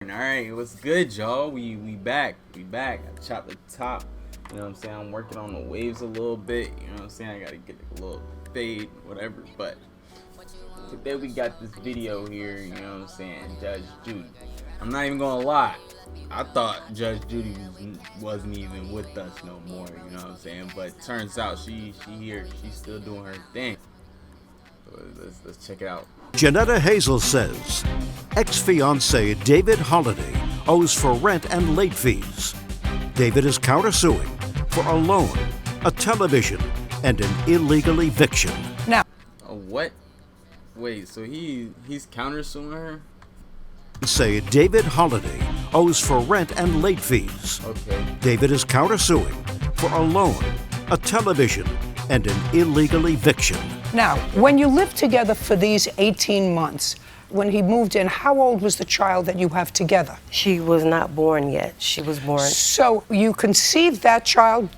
All right, what's good, y'all? We back. We back. I chopped the top. You know what I'm saying? I'm working on the waves a little bit. You know what I'm saying? I gotta get a little fade, whatever. But today we got this video here. You know what I'm saying? Judge Judy. I'm not even gonna lie. I thought Judge Judy wasn't even with us no more. You know what I'm saying? But turns out she here. She's still doing her thing. So let's check it out. Janetta Hazel says ex-fiancé David Holliday owes for rent and late fees. David is countersuing for a loan, a television, and an illegal eviction. Now, What? Wait, so he's countersuing her? Say David Holliday owes for rent and late fees. Okay. David is countersuing for a loan, a television, and an illegal eviction. now, when you lived together for these 18 months, when he moved in, how old was the child that you have together? She was not born yet. She was born. So you conceived that child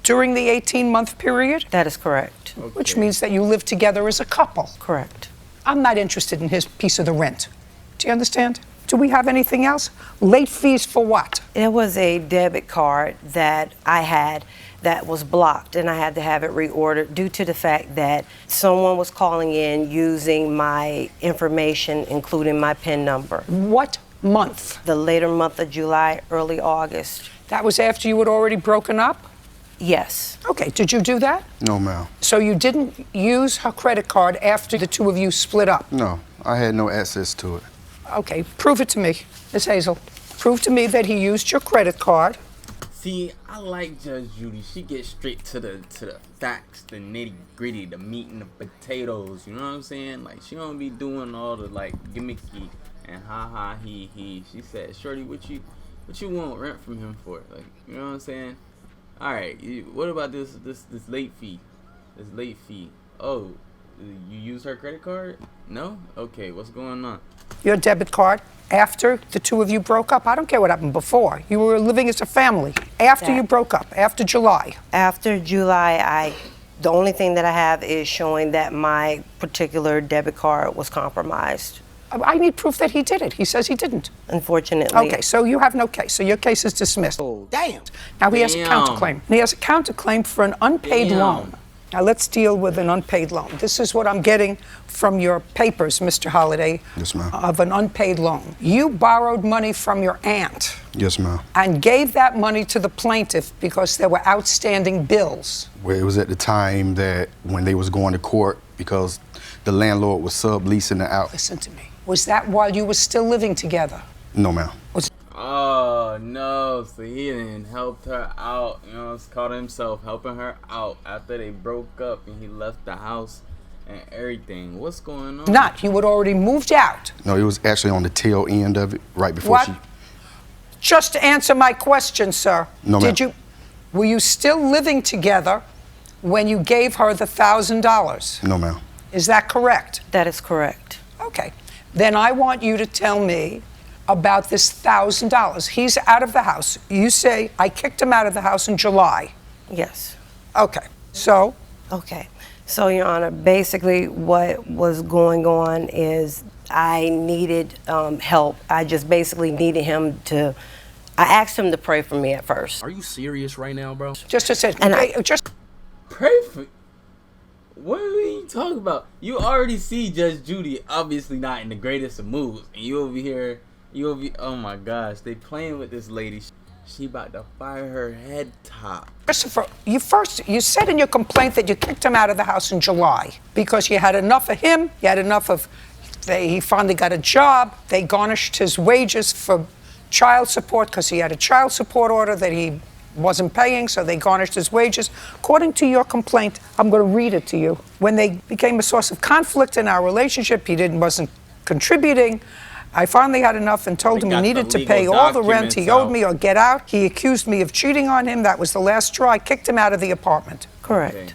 during the 18-month period, That is correct. which means that you lived together as a couple. Correct. I'm not interested in his piece of the rent. Do you understand? Do we have anything else? Late fees for what? It was a debit card that I had that was blocked, and I had to have it reordered due to the fact that someone was calling in using my information, including my PIN number. What month? The later month of July, early August. That was after you had already broken up? Yes. Okay, did you do that? No, ma'am. So you didn't use her credit card after the two of you split up? No, I had no access to it. Okay, prove it to me, Miss Hazel. Prove to me that he used your credit card. See, I like Judge Judy. She gets straight to the facts, the nitty gritty, the meat and the potatoes. You know what I'm saying? Like, she don't be doing all the like gimmicky and ha ha he. She said, "Shorty, what you want rent from him for?" Like, you know what I'm saying? All right, what about this late fee? This late fee. Oh, you used her credit card? No? Okay, what's going on? Your debit card after the two of you broke up. I don't care what happened before. You were living as a family. After you broke up, after July. After July, the only thing that I have is showing that my particular debit card was compromised. I need proof that he did it. He says he didn't. Unfortunately. Okay, so you have no case. So your case is dismissed. Oh, damn. Now he has a counterclaim. He has a counterclaim for an unpaid Damn. loan. Now let's deal with an unpaid loan. This is what I'm getting from your papers, Mr. Holliday. Yes, ma'am. Of an unpaid loan. You borrowed money from your aunt Yes, ma'am. and gave that money to the plaintiff because there were outstanding bills. Well, it was at the time that when they was going to court because the landlord was subleasing it out. Listen to me. Was that while you were still living together? No, ma'am. Oh no, so he didn't help her out, you know, it's called himself helping her out after they broke up and he left the house and everything. What's going on? Not. You had already moved out. No, it was actually on the tail end of it, right before What? she. Just to answer my question, sir. No, ma'am. Were you still living together when you gave her the $1,000? No, ma'am. Is that correct? That is correct. Okay. Then I want you to tell me about this $1,000. He's out of the house. You say, I kicked him out of the house in July. Yes. Okay. So, Okay. So, Your Honor, basically what was going on is I needed help. I just basically needed him to, I asked him to pray for me at first. Are you serious right now, bro? just a second. And Okay, just Pray for. What are you talking about? You already see Judge Judy obviously not in the greatest of moods, and you over here, oh my gosh, they playing with this lady. She about to fire her head top. Christopher, you said in your complaint that you kicked him out of the house in July because you had enough of him, you had enough of, he finally got a job, they garnished his wages for child support because he had a child support order that he wasn't paying, so they garnished his wages. According to your complaint, I'm going to read it to you. When they became a source of conflict in our relationship, he wasn't contributing. I finally had enough and told They him he got the needed to legal pay all the rent he documents owed out. me or get out. He accused me of cheating on him. That was the last straw. I kicked him out of the apartment. Correct. Okay.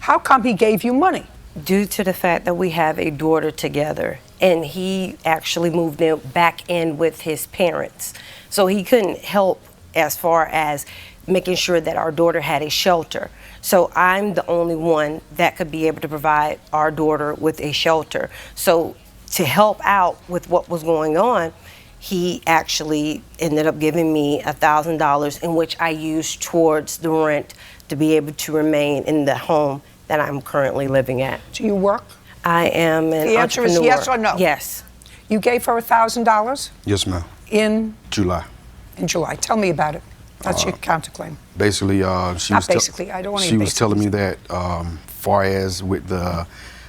How come he gave you money? Due to the fact that we have a daughter together, and he actually moved back in with his parents. So he couldn't help as far as making sure that our daughter had a shelter. So I'm the only one that could be able to provide our daughter with a shelter. So to help out with what was going on, he actually ended up giving me $1,000, in which I used towards the rent to be able to remain in the home that I'm currently living at. Do you work? I am an The answer is entrepreneur. yes or no? Yes. You gave her $1,000 Yes, ma'am. in July. July. Tell me about it. That's your counterclaim. Basically, she Not was basically. I don't want to She hear was telling me that, far as with the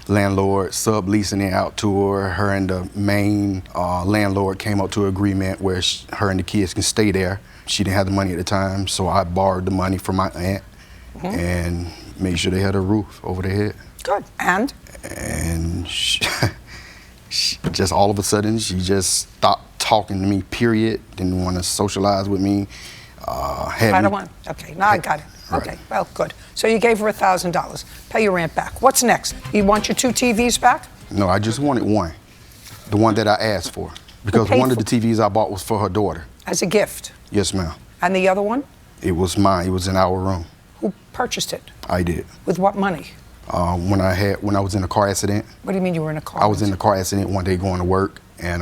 landlord subleasing it out to her and the main landlord came up to an agreement where her and the kids can stay there. She didn't have the money at the time, so I borrowed the money from my aunt and made sure they had a roof over their head. Good. And? And she just all of a sudden, she just stopped talking to me, period. Didn't want to socialize with me. I don't want. Okay, now I got it. Right. Okay, well, good. So you gave her $1,000. Pay your rent back. What's next? You want your 2 TVs back? No, I just wanted one. The one that I asked for. Because paid one of for- the TVs I bought was for her daughter. As a gift. Yes, ma'am. And the other one? It was mine. It was in our room. Who purchased it? I did. With what money? When I was in a car accident. What do you mean you were in a car? I was in a car accident one day going to work, and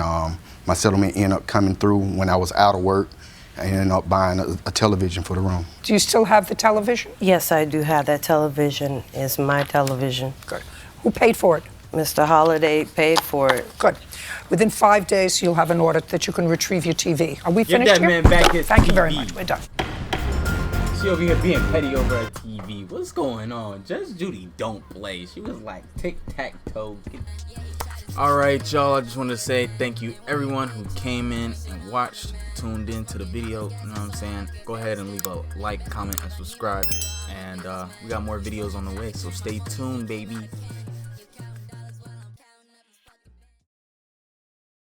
my settlement ended up coming through when I was out of work. I ended up buying a television for the room. Do you still have the television? Yes, I do have that television. It's my television. Good. Who paid for it? Mr. Holiday paid for it. Good. Within 5 days, you'll have an order that you can retrieve your TV. Are we Give finished that here? man back his Thank you very TV. much. We're done. She over here being petty over her TV. What's going on? Just Judy don't play. She was like tic-tac-toe. Alright, y'all. I just want to say thank you everyone who came in and watched, tuned in to the video. You know what I'm saying? Go ahead and leave a like, comment, and subscribe. And we got more videos on the way, so stay tuned, baby.